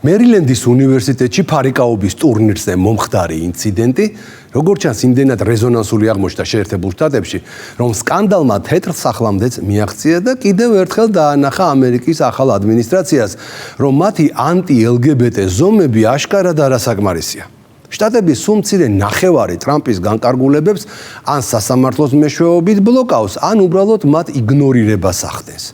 მერილენდის უნივერსიტეტში ფარიკაობის ტურნირზე მომხდარი ინციდენტი, როგორც ჩანს, იმდენად რეზონანსული აღმოჩნდა შეერთებულ შტატებში, რომ სკანდალმა თეთრ სახლამდეც მიაღწია და კიდევ ერთხელ დაანახა ამერიკის ახალ ადმინისტრაციას, რომ მათი ანტი-LGBT ზომები აშკარად არასაკმარისია. შტატების სულ მცირე ნახევარი ტრამპის განკარგულებებს ან სასამართლოს მეშვეობით ბლოკავს, ან უბრალოდ მათ იგნორირებას ახდენს.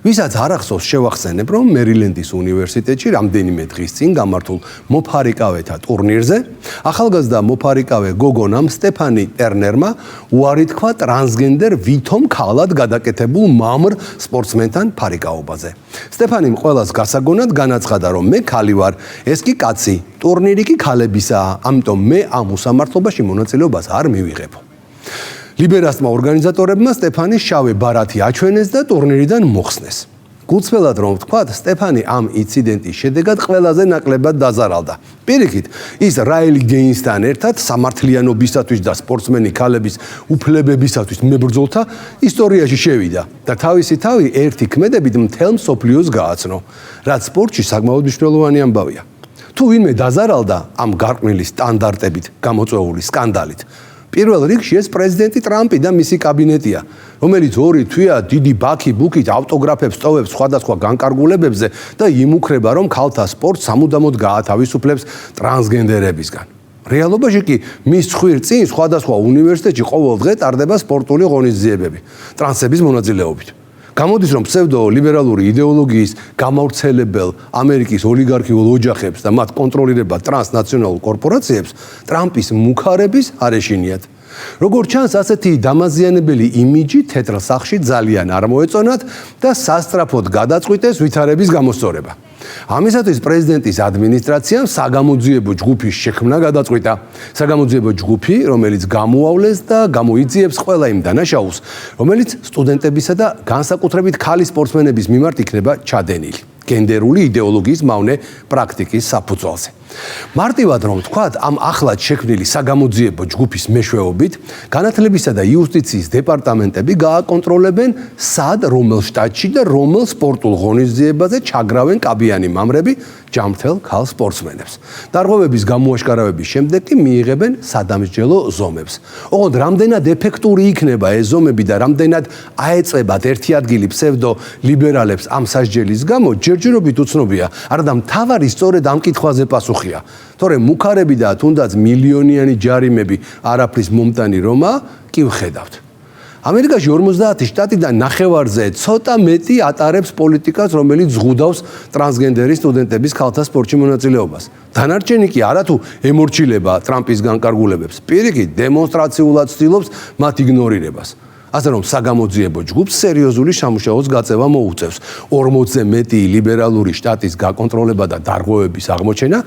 ვისაც არ ახსოვს შევახსენებ, რომ მერილენდის უნივერსიტეტში რამდენიმე დღის წინ გამართულ მოფარიკავეთა ტურნირზე ახალგაზრდა მოფარიკავე გოგონამ სტეფანი ტერნერმა უარი თქვა ტრანსგენდერ ვითომ ქალად გადაკეთებულ მამრ სპორტსმენთან ფარიკაობაზე. სტეფანიმ ყველას გასაგონად განაცხადა, რომ მე ქალი ვარ, ეს კი კაცი, ტურნირი კი ქალებისაა, ამიტომ მე ამ უსამართლობაში მონაწილეობას არ მივიღებ. ლიბერასმა ორგანიზატორებმა სტეფანის შავი ბარათი აჩვენეს და ტურნირიდან მოხსნეს. გულწრფელად რომ ვთქვათ, სტეფანი ამ ინციდენტის შედეგად ყველაზე ნაკლებად დაზარალდა. პირიქით, ის რაილი გეინსთან ერთად სამართლიანობისათვის და სპორტსმენი ქალების უფლებებისათვის მებრძოლთა ისტორიაში შევიდა და თავისი თავი ერთი ქმედებით მთელ მსოფლიოს გააცნო, რაც სპორტში საკმაოდ მნიშვნელოვანი ამბავია. თუ ვინმე დაზარალდა ამ გარყვნილი სტანდარტებით გამოწვეული სკანდალით, პირველ რიგში ეს პრეზიდენტი ტრამპი და მისი კაბინეტია, რომელიც 2 თვეა დიდი ბაქი-ბუქით ავტოგრაფებს ტოვებს სხვადასხვა განკარგულებებზე და იმუქრება, რომ ქალთა სპორტს სამუდამოდ გაათავისუფლებს ტრანსგენდერებისგან. რეალობაში კი მის ცხვირ წინ სხვადასხვა უნივერსიტეტში ყოველ დღე ტარდება სპორტული ღონისძიებები ტრანსების მონაწილეობით. გამოდის, რომ ფსევდო-ლიბერალური იდეოლოგიის გამავრცელებელ ამერიკის ოლიგარქიულ ოჯახებს და მათ კონტროლირება ტრანსნაციონალურ კორპორაციებს ტრამპის მუქარების არ ეშინიათ. როგორც ჩანს, ასეთი დამაზიანებელი იმიჯი თეთრ სახლში ძალიან არ მოეწონათ და სასწრაფოდ გადაწყვიტეს ვითარების გამოსწორება. ამისათვის პრეზიდენტის ადმინისტრაციამ საგამოძიებო ჯგუფის შექმნა გადაწყვიტა. საგამოძიებო ჯგუფი, რომელიც გამოავლეს და გამოიძიებს ყველა იმ დანაშაულს, რომელიც სტუდენტებისა და განსაკუთრებით ქალი სპორტსმენების მიმართ იქნება ჩადენილი გენდერული იდეოლოგიის მავნე პრაქტიკის საფუძველზე. მარტივად რომ ვთქვათ, ამ ახლად შექმნილი საგამოძიებო ჯგუფის მეშვეობით განათლებისა და იუსტიციის დეპარტამენტები გააკონტროლებენ სად, რომელ შტატში და რომელ სპორტულ ღონისძიებაზე ჩაგრავენ კაბიანი მამრები ჯამრთელ ქალ სპორტსმენებს. დარღვევების გამოაშკარავების შემდეგ კი მიიღებენ სადამსჯელო ზომებს. ოღონდ რამდენად ეფექტური იქნება ეს ზომები და რამდენად აეწებათ ერთი ადგილი ფსევდო-ლიბერალებს ამ სასჯელის გამო, ჯერჯერობით უცნობია, არადა მთავარი სწორედ ამ კითხვაზე პასუხია. თორემ მუქარები და თუნდაც მილიონიანი ჯარიმები არაფრის მომტანი რომა კი ვხედავთ. ამერიკაში 50 შტატიდან ნახევარზე ცოტა მეტი ატარებს პოლიტიკას, რომელიც ზღუდავს ტრანსგენდერი სტუდენტების ქალთა სპორტში მონაწილეობას. დანარჩენი კი არათუ ემორჩილება ტრამპის განკარგულებებს, პირიქით დემონსტრაციულად ცდილობს მათ იგნორირებას. ასე რომ საგამოძიებო ჯგუფს სერიოზული სამუშაოს გაწევა მოუწევს. 40-ზე მეტი ლიბერალური შტატის გაკონტროლება და დარღვევების აღმოჩენა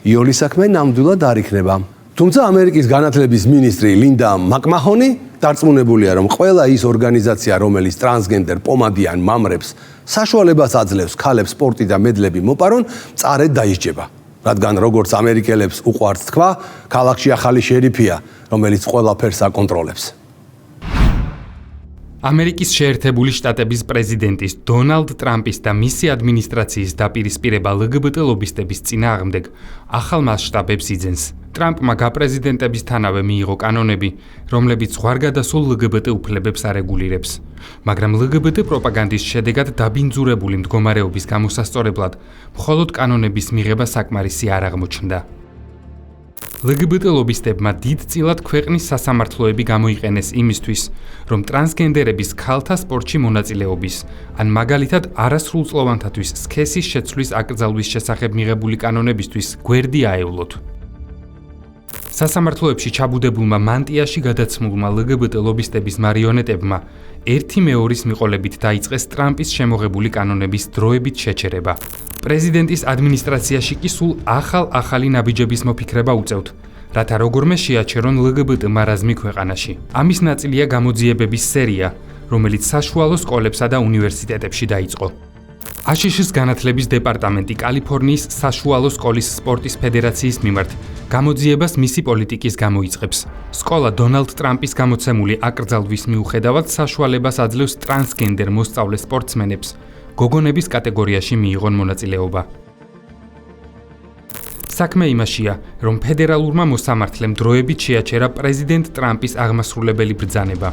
იოლის საქმე ნამდვილად არ იქნება. თუმცა ამერიკის განათლების მინისტრი ლინდა მაკმაჰონი დარწმუნებულია, რომ ყველა ის ორგანიზაცია, რომელიც ტრანსგენდერ პომადიან მამრებს საშუალებას აძლევს ქალებს სპორტი და მედლები მოპარონ, მწარედ დაისჯება. რადგან როგორც ამერიკელებს უყვართ თქვა, ქალაქში ახალი შერიფია, რომელიც ყველაფერს აკონტროლებს. ამერიკის შეერთებული შტატების პრეზიდენტის დონალდ ტრამპის და მისი ადმინისტრაციის დაპირისპირება LGBT ლობისტების წინააღმდეგ ახალ მასშტაბებს იძენს. ტრამპმა გაპრეზიდენტებისთანავე მიიღო კანონები, რომლებიც ზღვარგადასულ LGBT უფლებებს არეგულირებს. მაგრამ LGBT პროპაგანდის შედეგად დაბინძურებული მდგომარეობის გამოსასწორებლად მხოლოდ კანონების მიღება საკმარისი არ აღმოჩნდა. LGBT ლობისტებმა დიდწილად ქვეყნის სასამართლოები გამოიყენეს იმისთვის, რომ ტრანსგენდერების ქალთა სპორტში მონაწილეობის, ან მაგალითად არასრულწლოვანთათვის სქესის შეცვლის აკრძალვის შესახებ მიღებული კანონებისთვის გვერდი აევლოთ. სასამართლოებში ჩაბუდებულმა მანტიაში გადაცმულმა LGBT ლობისტების მარიონეტებმა ერთი მეორის მიყოლებით დაიწყეს ტრამპის შემოღებული კანონების დროებით შეჩერება. პრეზიდენტის ადმინისტრაციაში კი სულ ახალი ნაბიჯების მოფიქრება უწევთ, რათა როგორმე შეაჩერონ LGBT მარაზმი ქვეყანაში. ამის ნაწილია გამოძიებების სერია, რომელიც საშუალო სკოლებსა და უნივერსიტეტებში დაიწყო. აშშ-ის განათლების დეპარტამენტი კალიფორნიის საშუალო სკოლის სპორტის ფედერაციის მიმართ გამოძიებას მისი პოლიტიკის გამოიწყებს. სკოლა დონალდ ტრამპის გამოცემული აკრძალვის მიუხედავად საშუალებას აძლევს ტრანსგენდერ მოსწავლე სპორტსმენებს გოგონების კატეგორიაში მიიღონ მონაწილეობა. საქმე იმაშია, რომ ფედერალურმა მოსამართლემ დროებით შეაჩერა პრეზიდენტ ტრამპის აღმასრულებელი ბრძანება.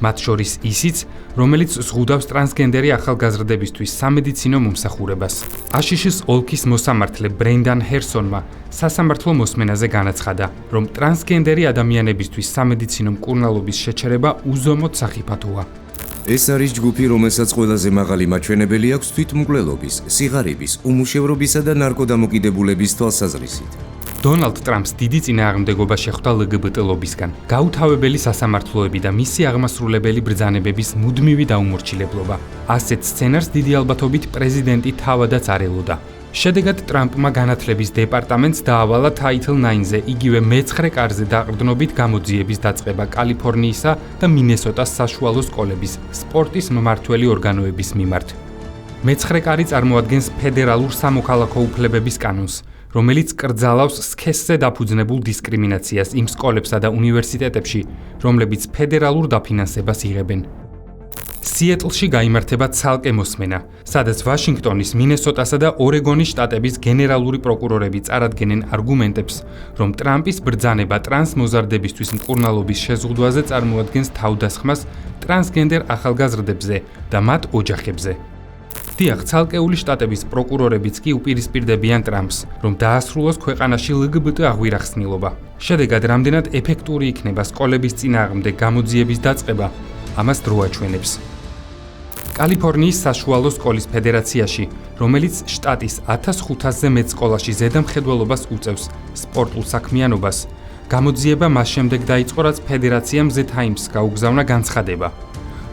მათ შორის ისიც, რომელიც ზღუდავს ტრანსგენდერი ახალგაზრდებისთვის სამედიცინო მომსახურებას. აშიშის ოლქის მოსამართლე ბრენდან ჰერსონმა სასამართლო მოსმენაზე განაცხადა, რომ ტრანსგენდერი ადამიანებისთვის სამედიცინო მკურნალობის შეჩერება უზომოდ სახიფათოა. ეს არის ჯგუფი, რომელსაც ყველაზე მაღალი მაჩვენებელი აქვს თვითმკვლელობის, სიღარიბის, უმუშევრობისა და ნარკოდამოკიდებულების თვალსაზრისით. დონალდ ტრამპს დიდი წინააღმდეგობა შეხვდა LGBT ლობისგან. გაუთავებელი სასამართლოები და მისი აღმასრულებელი ბრძანებების მუდმივი დაუმორჩილებლობა. ასეთ სცენარს დიდი ალბათობით პრეზიდენტი თავადაც არ ელოდა. შედეგად ტრამპმა განათლების დეპარტამენტს დაავალა Title IX-ზე იგივე მე-9 კარზე დაყრდნობით გამოძიების დაწყება კალიფორნიისა და მინესოტას საშუალო სკოლების სპორტის მმართველი ორგანოების მიმართ. მე-9 კარი წარმოადგენს ფედერალურ სამოქალაქო უფლებების კანონს, რომელიც კრძალავს სქესზე დაფუძნებულ დისკრიმინაციას იმ სკოლებსა და უნივერსიტეტებში, რომლებიც ფედერალურ დაფინანსებას იღებენ. სიეტლში გაიმართება ცალკე მოსმენა, სადაც ვაშინგტონის, მინესოტასა და ორეგონის შტატების გენერალური პროკურორები წარადგენენ არგუმენტებს, რომ ტრამპის ბრძანება ტრანსმოზარდებისთვის მკურნალობის შეზღუდვაზე წარმოადგენს თავდასხმას ტრანსგენდერ ახალგაზრდებზე და მათ ოჯახებზე. დიახ, ცალკეული შტატების პროკურორებიც კი უპირისპირდებიან ტრამპს, რომ დაასრულოს ქვეყანაში LGBT აღვირახსნილობა. შედეგად, რამდენად ეფექტური იქნება სკოლების წინააღმდეგ გამოძიების დაწყება, ამას დრო აჩვენებს. კალიფორნიის საშუალო სკოლის ფედერაციაში, რომელიც შტატის 1500-ზე მეტ სკოლაში ზედამხედველობას უწევს სპორტულ საქმიანობას, გამოძიება მას შემდეგ დაიწყო, რაც ფედერაციამ The Times გაუგზავნა განცხადება,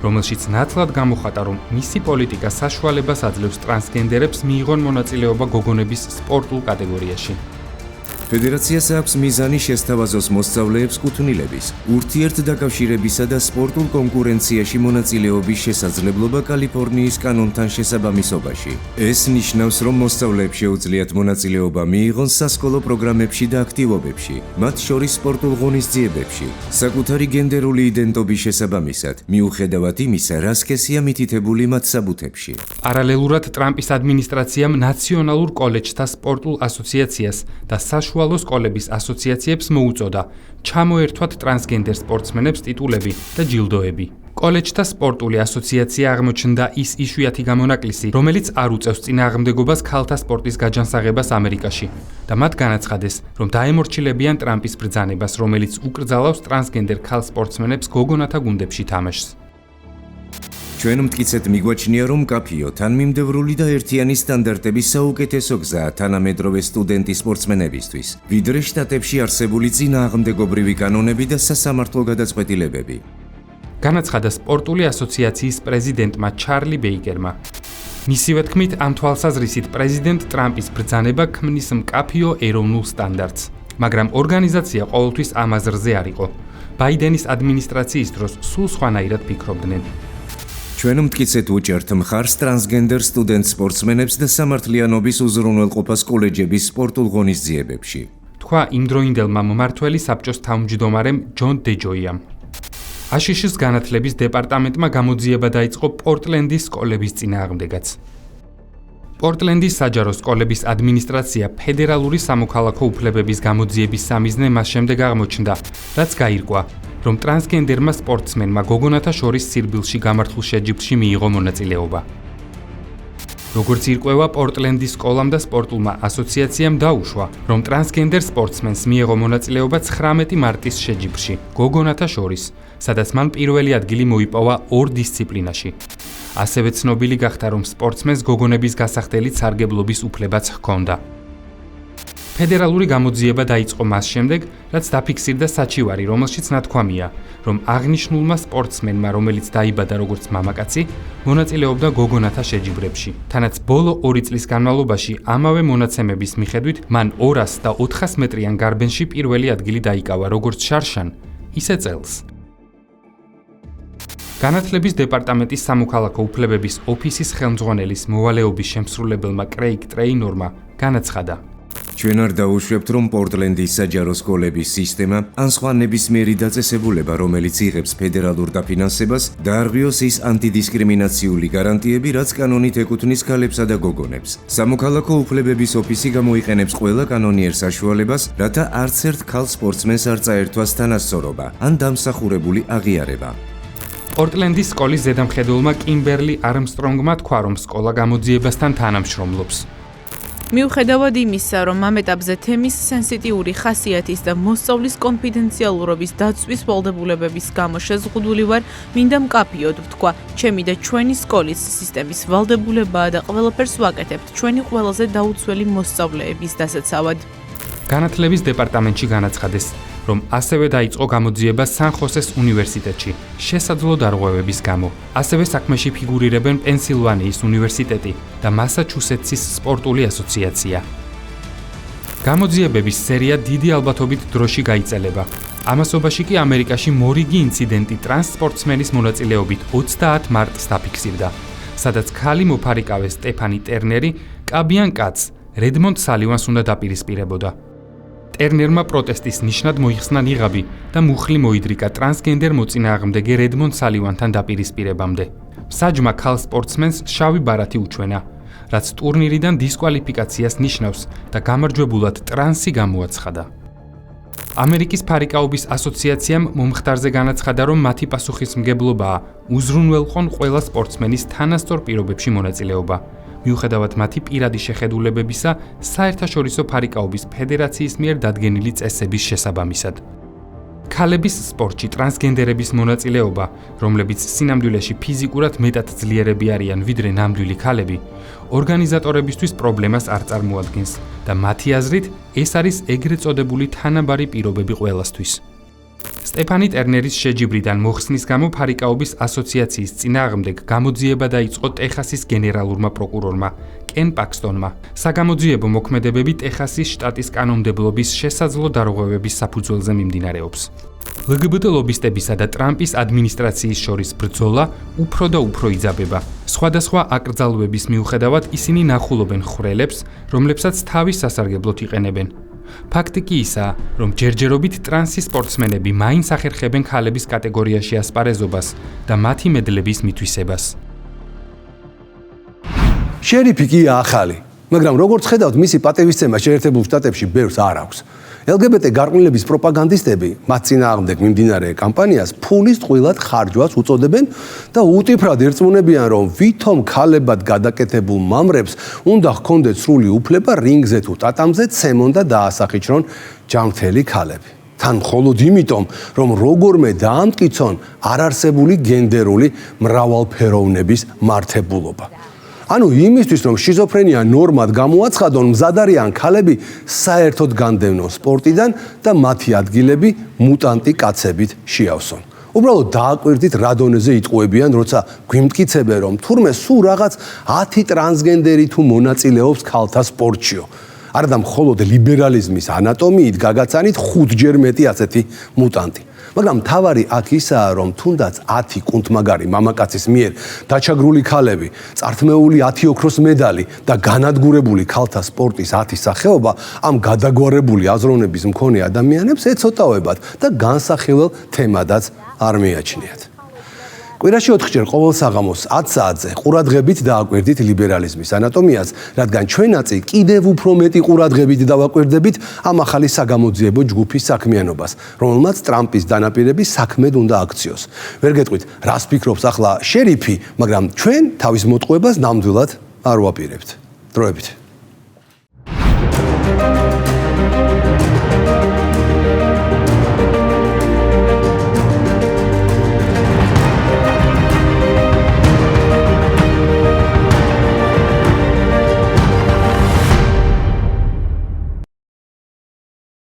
რომელშიც ნათლად გამოხატა, რომ მისი პოლიტიკა საშუალებას აძლევს ტრანსგენდერებს მიიღონ მონაწილეობა გოგონების სპორტულ კატეგორიაში. ფედერაციას აქვს მიზანი შესთავაზოს მოსწავლეებს კუთვნილების, ურთიერთდაკავშირებისა და სპორტულ კონკურენციაში მონაწილეობის შესაძლებლობა კალიფორნიის კანონთან შესაბამისობაში. ეს ნიშნავს, რომ მოსწავლეებს შეუძლიათ მონაწილეობა მიიღონ სასკოლო პროგრამებში და აქტივობებში, მათ შორის სპორტულ ღონისძიებებში, საკუთარი გენდერული იდენტობის შესაბამისად, მიუხედავად იმისა, რა სქესია მითითებული მათ საბუთებში. პარალელურად ტრამპის ადმინისტრაციამ ნაციონალურ კოლეჯთა სპორტულ ასოციაციას და საშუალო სკოლების ასოციაციებს მოუწოდა ჩამოერთვათ ტრანსგენდერ სპორტსმენებს ტიტულები და ჯილდოები. კოლეჯთა სპორტული ასოციაცია აღმოჩნდა ის იშვიათი გამონაკლისი, რომელიც არ უწევს წინააღმდეგობას ქალთა სპორტის გაჯანსაღებას ამერიკაში და მათ განაცხადეს, რომ დაემორჩილებიან ტრამპის ბრძანებას, რომელიც უკრძალავს ტრანსგენდერ ქალ სპორტსმენებს გოგონათა გუნდებში თამაშს. ჩვენ მტკიცედ მიგვაჩნია, რომ კაფიო თანმიმდევრული და ერთიანი სტანდარტების საუკეთესო გზაა თანამედროვე სტუდენტი სპორტსმენებისთვის, ვიდრე შტატებში არსებული წინააღმდეგობრივი კანონები და სასამართლო გადაწყვეტილებები. განაცხადა სპორტული ასოციაციის პრეზიდენტმა ჩარლი ბეიკერმა. მისივე თქმით, ამ თვალსაზრისით პრეზიდენტ ტრამპის ბრძანება ქმნის მკაფიო ეროვნულ სტანდარტს, მაგრამ ორგანიზაცია ყოველთვის ამ აზრზე არ იყო. ბაიდენის ადმინისტრაციის დროს სულ სხვანაირად ფიქრობდნენ. ჩვენ მტკიცედ უჭერთ მხარს ტრანსგენდერ სტუდენტ სპორტსმენებს და სამართლიანობის უზრუნველყოფას კოლეჯების სპორტულ ღონისძიებებში. თქვა იმდროინდელმა მმართველი საბჭოს თავმჯდომარემ ჯონ დეჯოიამ. აშიშის განათლების დეპარტამენტმა გამოძიება დაიწყო პორტლენდის სკოლების წინააღმდეგაც. პორტლენდის საჯარო სკოლების ადმინისტრაცია ფედერალური სამოქალაქო უფლებების გამოძიების სამიზნე მას შემდეგ აღმოჩნდა, რაც გაირკვა, რომ ტრანსგენდერმა სპორტსმენმა გოგონათა შორის სირბილში გამართულ შეჯიბრში მიიღო მონაწილეობა. როგორც ირკვევა, პორტლენდის სკოლამ და სპორტულმა ასოციაციამ დაუშვა, რომ ტრანსგენდერ სპორტსმენს მიიღო მონაწილეობა 19 მარტის შეჯიბრში, გოგონათა შორის, სადაც მან პირველი ადგილი მოიპოვა 2 დისციპლინაში. ასევე ცნობილი გახდა, რომ სპორტსმენს გოგონების გასახდელი სარგებლობის უფლებაც ჰქონდა. ფედერალური გამოძიება დაიწყო მას შემდეგ, რაც დაფიქსირდა საჩივარი, რომელშიც ნათქვამია, რომ აღნიშნულმა სპორტსმენმა, რომელიც დაიბადა როგორც მამაკაცი, მონაწილეობდა გოგონათა შეჯიბრებში. თანაც ბოლო 2 წლის განმავლობაში ამავე მონაცემების მიხედვით, მან 200 და 400 მეტრიან გარბენში პირველი ადგილი დაიკავა, როგორც შარშან, ისე წელს. განათლების დეპარტამენტის სამოქალაქო უფლებების ოფისის ხელმძღვანელის მოვალეობის შემსრულებელმა კრეიგ ტრეინორმა განაცხადა: ჩვენ არ დაუშვებთ, რომ პორტლენდის საჯარო სკოლების სისტემა ან სხვა ნებისმიერი დაწესებულება, რომელიც იღებს ფედერალურ დაფინანსებას, დაარღვიოს ის ანტიდისკრიმინაციული გარანტიები, რაც კანონით ეკუთვნის ქალებსა და გოგონებს. სამოქალაქო უფლებების ოფისი გამოიყენებს ყველა კანონიერ საშუალებას, რათა არც ერთ ქალ სპორტსმენს არ წაერთვას თანასწორობა ან დამსახურებული აღიარება. პორტლენდის სკოლის ზედამხედველმა კიმბერლი არმსტრონგმა თქვა, რომ სკოლა გამოძიებასთან თანამშრომლობს. მიუხედავად იმისა, რომ ამ ეტაპზე თემის სენსიტიური ხასიათის და მოსწავლის კონფიდენციალურობის დაცვის ვალდებულებების გამო შეზღუდული ვარ, მინდა მკაფიოდ ვთქვა, ჩემი და ჩვენი სკოლის სისტემის ვალდებულებაა და ყველაფერს ვაკეთებთ ჩვენი ყველაზე დაუცველი მოსწავლეების დასაცავად. განათლების დეპარტამენტში განაცხადეს, რომ ასევე დაიწყო გამოძიება სან-ხოსეს უნივერსიტეტში შესაძლო დარღვევების გამო. ასევე საქმეში ფიგურირებენ პენსილვანიის უნივერსიტეტი და მასაჩუსეტსის სპორტული ასოციაცია. გამოძიებების სერია დიდი ალბათობით დროში გაიწელება. ამასობაში კი ამერიკაში მორიგი ინციდენტი ტრანსპორტსმენის მონაწილეობით 30 მარტს დაფიქსირდა, სადაც ქალი მოფარიკავე სტეფანი ტერნერი კაბიან კაცს რედმონდ სალივანს უნდა დაპირისპირებოდა. ტერნერმა პროტესტის ნიშნად მოიხსნა ნიღაბი და მუხლი მოიდრიკა ტრანსგენდერ მოწინააღმდეგე რედმონდ სალივანთან დაპირისპირებამდე. საჯმა ქალ სპორტსმენს შავი ბარათი უჩვენა, რაც ტურნირიდან დისკვალიფიკაციას ნიშნავს და გამარჯვებულად ტრანსი გამოაცხადა. ამერიკის ფარიკაობის ასოციაციამ მომხდარზე განაცხადა, რომ მათი პასუხისმგებლობაა უზრუნველყონ ყველა სპორტსმენის თანასწორ პირობებში მონაწილეობა. მიუხედავად მათი პირადი შეხედულებებისა, საერთაშორისო ფარიკაობის ფედერაციის მიერ დადგენილი წესების შესაბამისად. ქალების სპორტში ტრანსგენდერების მონაწილეობა, რომლებიც სინამდვილეში ფიზიკურად მეტად ძლიერები არიან ვიდრე ნამდვილი ქალები, ორგანიზატორებისთვის პრობლემას არ წარმოადგენს და მათი აზრით ეს არის ეგრეთ წოდებული თანაბარი პირობები ყველასთვის. სტეფანი ტერნერის შეჯიბრიდან მოხსნის გამო ფარიკაობის ასოციაციის წინააღმდეგ გამოძიება დაიწყო ტეხასის გენერალურმა პროკურორმა კენ პაქსტონმა. საგამოძიებო მოქმედებები ტეხასის შტატის კანონმდებლობის შესაძლო დარღვევების საფუძველზე მიმდინარეობს. LGBT ლობისტებისა და ტრამპის ადმინისტრაციის შორის ბრძოლა უფრო და უფრო იძაბება. სხვადასხვა აკრძალვების მიუხედავად ისინი ნახულობენ ხვრელებს, რომლებსაც თავის სასარგებლოდ იყენებენ. ფაქტი კი ისაა, რომ ჯერჯერობით ტრანსი სპორტსმენები მაინც ახერხებენ ქალების კატეგორიაში ასპარეზობას და მათი მედლების მითვისებას. შერიფი კი ახალი, მაგრამ როგორც ხედავთ, მისი პატივისცემა შეერთებულ შტატებში ბევრს არ აქვს. LGBT გარყვნილების პროპაგანდისტები მათ წინააღმდეგ მიმდინარე კამპანიას ფულის ტყუილად ხარჯვას უწოდებენ და უტიფრად ერწმუნებიან, რომ ვითომ ქალებად გადაკეთებულ მამრებს უნდა ჰქონდეთ სრული უფლება რინგზე თუ ტატამზე ცემონ და დაასახიჩრონ ჯანმრთელი ქალები. თან მხოლოდ იმიტომ, რომ როგორმე დაამტკიცონ არარსებული გენდერული მრავალფეროვნების მართებულობა. ანუ იმისთვის, რომ შიზოფრენია ნორმად გამოაცხადონ, მზად არიან ქალები საერთოდ განდევნონ სპორტიდან და მათი ადგილები მუტანტი კაცებით შეავსონ. უბრალოდ დააკვირდით რა დონეზე იტყუებიან, როცა გვიმტკიცებენ, რომ თურმე სულ რაღაც 10 ტრანსგენდერი თუ მონაწილეობს ქალთა სპორტშიო. არა და მხოლოდ ლიბერალიზმის ანატომიით გაგაცანით 5-ჯერ მეტი ასეთი მუტანტი. მაგრამ მთავარი აქ ისაა, რომ თუნდაც 10 კუნთმაგარი მამაკაცის მიერ დაჩაგრული ქალები, წართმეული 10 ოქროს მედალი და განადგურებული ქალთა სპორტის 10 სახეობა ამ გადაგვარებული აზროვნების მქონე ადამიანებს ეცოტავებათ და განსახილველ თემადაც არ მიაჩნიათ. კვირაში 4-ჯერ ყოველ საღამოს 10 საათზე ყურადღებით დააკვირდით ლიბერალიზმის ანატომიას, რადგან ჩვენაც კიდევ უფრო მეტი ყურადღებით დავაკვირდებით ამ ახალი საგამოძიებო ჯგუფის საქმიანობას, რომელმაც ტრამპის დანაპირების საქმედ უნდა აქციოს. ვერ გეტყვით, რას ფიქრობს ახლა შერიფი, მაგრამ ჩვენ თავის მოტყუებას ნამდვილად არ ვაპირებთ. დროებით.